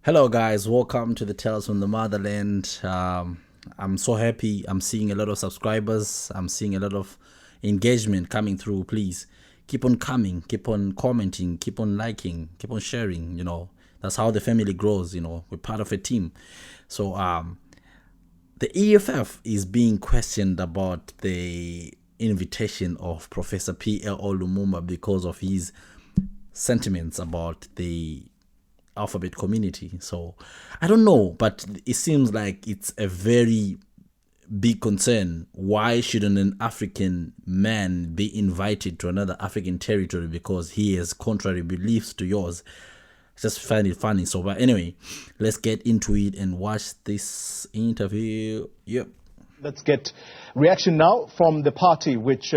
Hello, guys. Welcome to the Tales from the Motherland. I'm so happy. I'm seeing a lot of subscribers. I'm seeing a lot of engagement coming through. Please keep on coming, keep on commenting, keep on liking, keep on sharing. That's how the family grows. We're part of a team. So, the EFF is being questioned about the invitation of Professor Plo Lumumba because of his sentiments about the alphabet community. So I don't know, but it seems like it's a very big concern. Why shouldn't an African man be invited to another African territory because he has contrary beliefs to yours? I just find it funny. So, but anyway, let's get into it and watch this interview. Yep. Let's get reaction now from the party which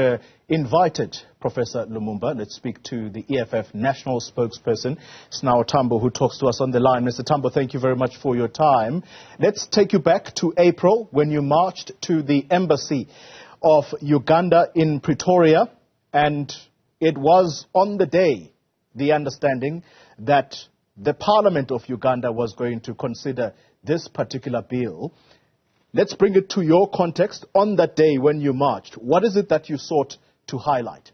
invited Professor Lumumba. Let's speak to the EFF national spokesperson, Snao Tambo, who talks to us on the line. Mr. Tambo, thank you very much for your time. Let's take you back to April when you marched to the embassy of Uganda in Pretoria. And it was on the day, the understanding, that the Parliament of Uganda was going to consider this particular bill. Let's bring it to your context on that day when you marched. What is it that you sought to highlight?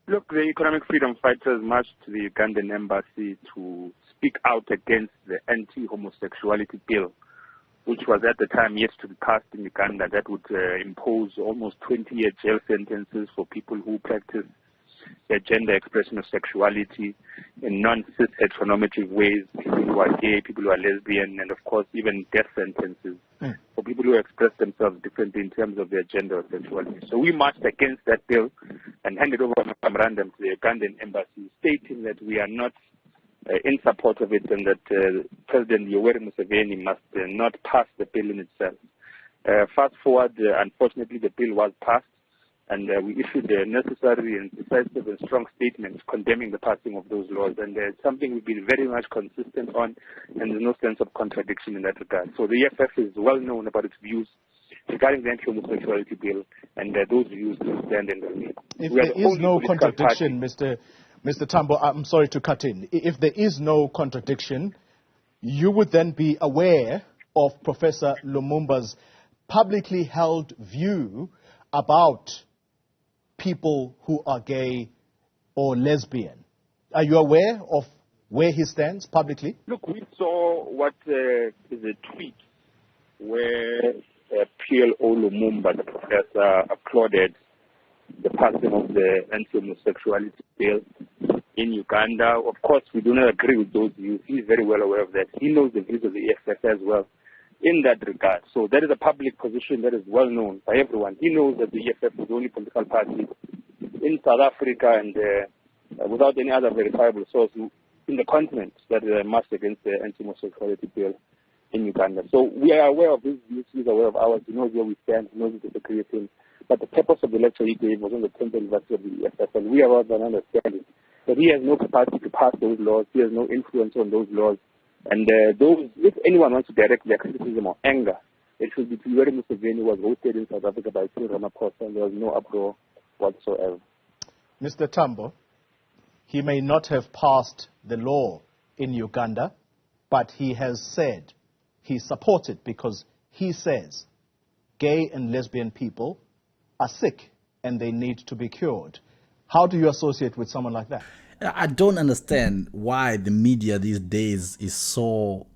Look, the economic freedom fighters marched to the Ugandan embassy to speak out against the anti-homosexuality bill, which was at the time yet to be passed in Uganda, that would impose almost 20-year jail sentences for people who practice their gender expression of sexuality in non-cis heteronormative ways, people who are gay, people who are lesbian, and of course even death sentences for people who express themselves differently in terms of their gender or sexuality. So we marched against that bill and handed over a memorandum to the Ugandan embassy stating that we are not in support of it and that President Yoweri Museveni must not pass the bill in itself. Fast forward, unfortunately the bill was passed, and we issued a necessary and decisive and strong statement condemning the passing of those laws. And it's something we've been very much consistent on, and there's no sense of contradiction in that regard. So the EFF is well known about its views regarding the anti-homosexuality bill, and those views will stand and remain. If there is no contradiction, Mr. Tambo, I'm sorry to cut in. If there is no contradiction, you would then be aware of Professor Lumumba's publicly held view about people who are gay or lesbian. Are you aware of where he stands publicly? Look, we saw what is a tweet where Plo Lumumba, the professor, applauded the passing of the anti-homosexuality bill in Uganda. Of course, we do not agree with those views. He's very well aware of that. He knows the views of the EFF as well in that regard. So that is a public position that is well known by everyone. He knows that the EFF is the only political party in South Africa and without any other verifiable source in the continent that marched against the anti-homosexuality bill in Uganda. So we are aware of his views, he's aware of ours, he knows where we stand, he knows we disagree with him. But the purpose of the lecture he gave was on the 10th anniversary of the EFF, and we are of an understanding that he has no capacity to pass those laws, he has no influence on those laws. And those, if anyone wants to direct their criticism or anger, it should be to Yoweri Museveni, was hosted in South Africa by Cyril Ramaphosa, and there was no uproar whatsoever. Mr. Tambo, he may not have passed the law in Uganda, but he has said he supports it because he says gay and lesbian people are sick and they need to be cured. How do you associate with someone like that? I don't understand why the media these days is so,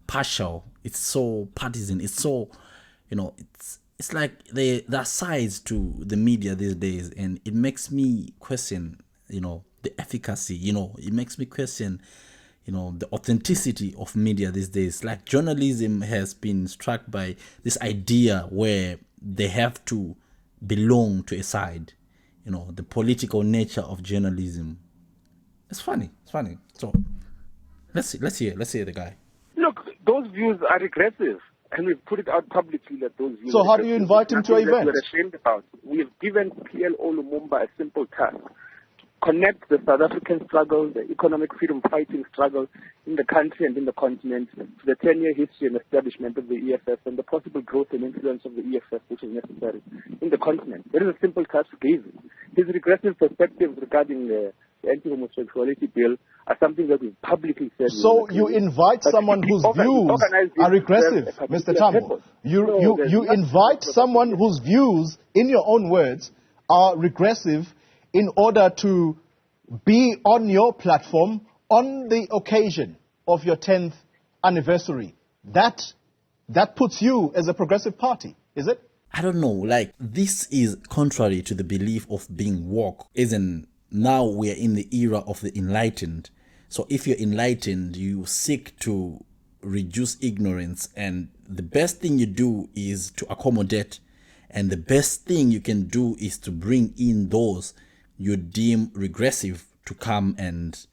partial. It's so partisan. It's so, it's like there are sides to the media these days, and it makes me question, the efficacy. It makes me question, the authenticity of media these days. Like journalism has been struck by this idea where they have to belong to a side. The political nature of journalism. It's funny. So let's hear the guy. Look, those views are regressive, and we've put it out publicly that those views. So how do you invite him to an event? We're ashamed about. We've given Plo Lumumba a simple task: connect the South African struggle, the economic freedom fighting struggle in the country and in the continent, to the 10-year history and establishment of the EFF and the possible growth and influence of the EFF, which is necessary in the continent. That is a simple task we gave him. His regressive perspectives regarding the the anti-homosexuality bill are something that is publicly said. So you invite someone whose views are regressive, Mr. Tambo. You invite someone whose views, in your own words, are regressive in order to be on your platform on the occasion of your 10th anniversary. That puts you as a progressive party, is it? I don't know, like, this is contrary to the belief of being woke. Isn't now we are in the era of the enlightened. So if you're enlightened, you seek to reduce ignorance, and the best thing you do is to accommodate, and the best thing you can do is to bring in those you deem regressive to come and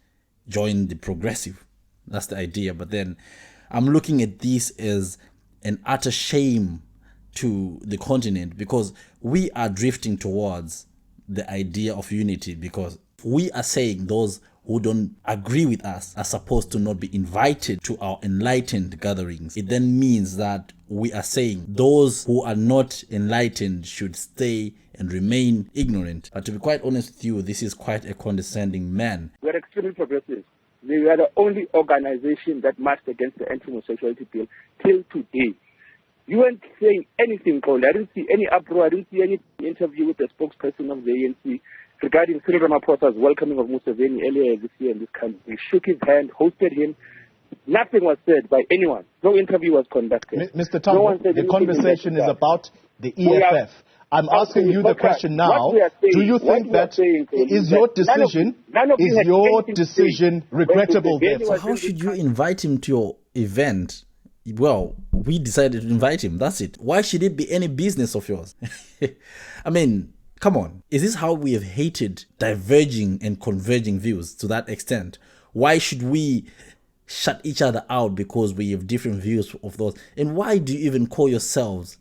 join the progressive. That's the idea. But then I'm looking at this as an utter shame to the continent, because we are drifting towards the idea of unity, because we are saying those who don't agree with us are supposed to not be invited to our enlightened gatherings. It then means that we are saying those who are not enlightened should stay and remain ignorant. But to be quite honest with you, this is quite a condescending man. We are extremely progressive. We are the only organization that marched against the anti-homosexuality bill till today. You weren't saying anything, Cole. I didn't see any uproar. I didn't see any interview with the spokesperson of the ANC regarding Cyril Ramaphosa's welcoming of Museveni earlier this year in this country. We shook his hand, hosted him. Nothing was said by anyone. No interview was conducted. Mr. Tambo, the conversation is about the EFF. I'm asking you the question now. Do you think that is your decision regrettable? So how should you invite him to your event? Well, we decided to invite him. That's it. Why should it be any business of yours? I mean, come on. Is this how we have hated diverging and converging views to that extent? Why should we shut each other out because we have different views of those? And why do you even call yourselves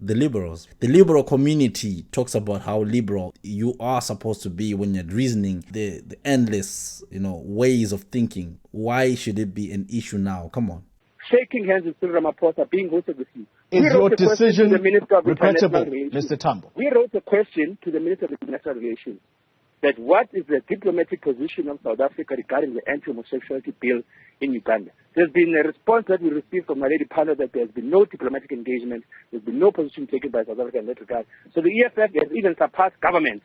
the liberals? The liberal community talks about how liberal you are supposed to be when you're reasoning, the endless, ways of thinking. Why should it be an issue now? Come on. Shaking hands with Cyril Ramaphosa, being hosted with you. Is your decision regrettable, Mr. Tambo? We wrote a question to the Minister of International Relations that what is the diplomatic position of South Africa regarding the anti-homosexuality bill in Uganda. There's been a response that we received from Naledi Pandor that there's been no diplomatic engagement, there's been no position taken by South Africa in that regard. So the EFF has even surpassed government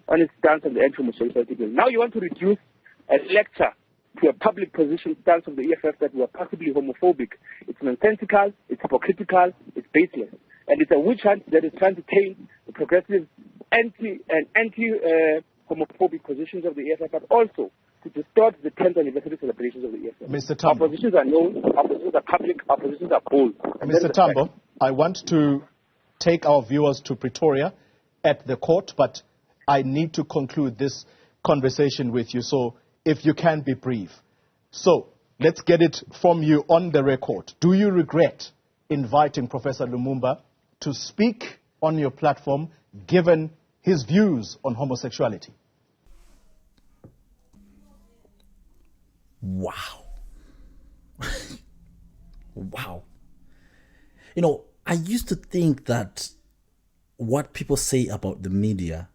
on its stance on the anti-homosexuality bill. Now you want to reduce a lecture to a public position stance of the EFF that we are possibly homophobic. It's nonsensical, it's hypocritical, it's baseless. And it's a witch hunt that is trying to taint the progressive anti-homophobic positions of the EFF, but also to distort the 10th anniversary celebrations of the EFF. Mr. Tambo. Our positions are known, our positions are public, our positions are bold. Mr. Tambo, I want to take our viewers to Pretoria at the court, but I need to conclude this conversation with you. So if you can be brief. So let's get it from you on the record. Do you regret inviting Professor Lumumba to speak on your platform given his views on homosexuality? Wow. Wow. I used to think that what people say about the media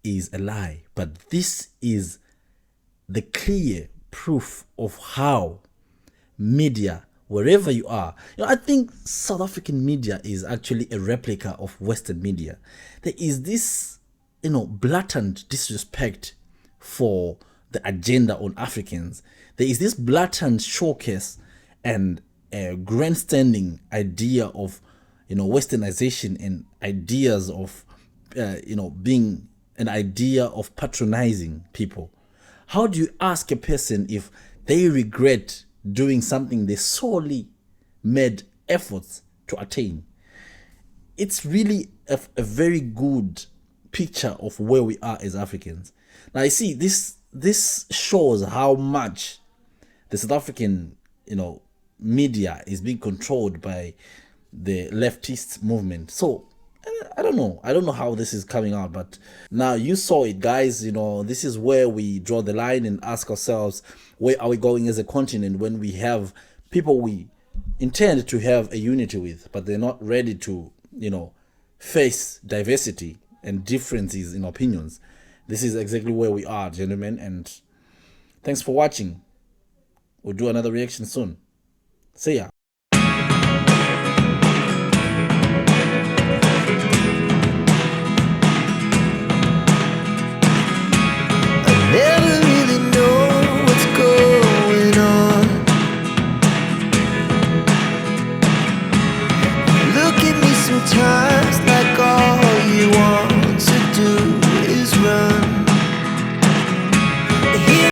is a lie, but this is the clear proof of how media, wherever you are, I think South African media is actually a replica of Western media. There is this, blatant disrespect for the agenda on Africans. There is this blatant showcase and a grandstanding idea of, Westernization and ideas of, being an idea of patronizing people. How do you ask a person if they regret doing something they solely made efforts to attain? It's really a very good picture of where we are as Africans. Now, you see, this shows how much the South African, media is being controlled by the leftist movement. So, I don't know how this is coming out, but now you saw it, guys. This is where we draw the line and ask ourselves, where are we going as a continent when we have people we intend to have a unity with, but they're not ready to, face diversity and differences in opinions. this is exactly where we are, gentlemen. And thanks for watching. We'll do another reaction soon. See ya. Never really know what's going on. Look at me sometimes.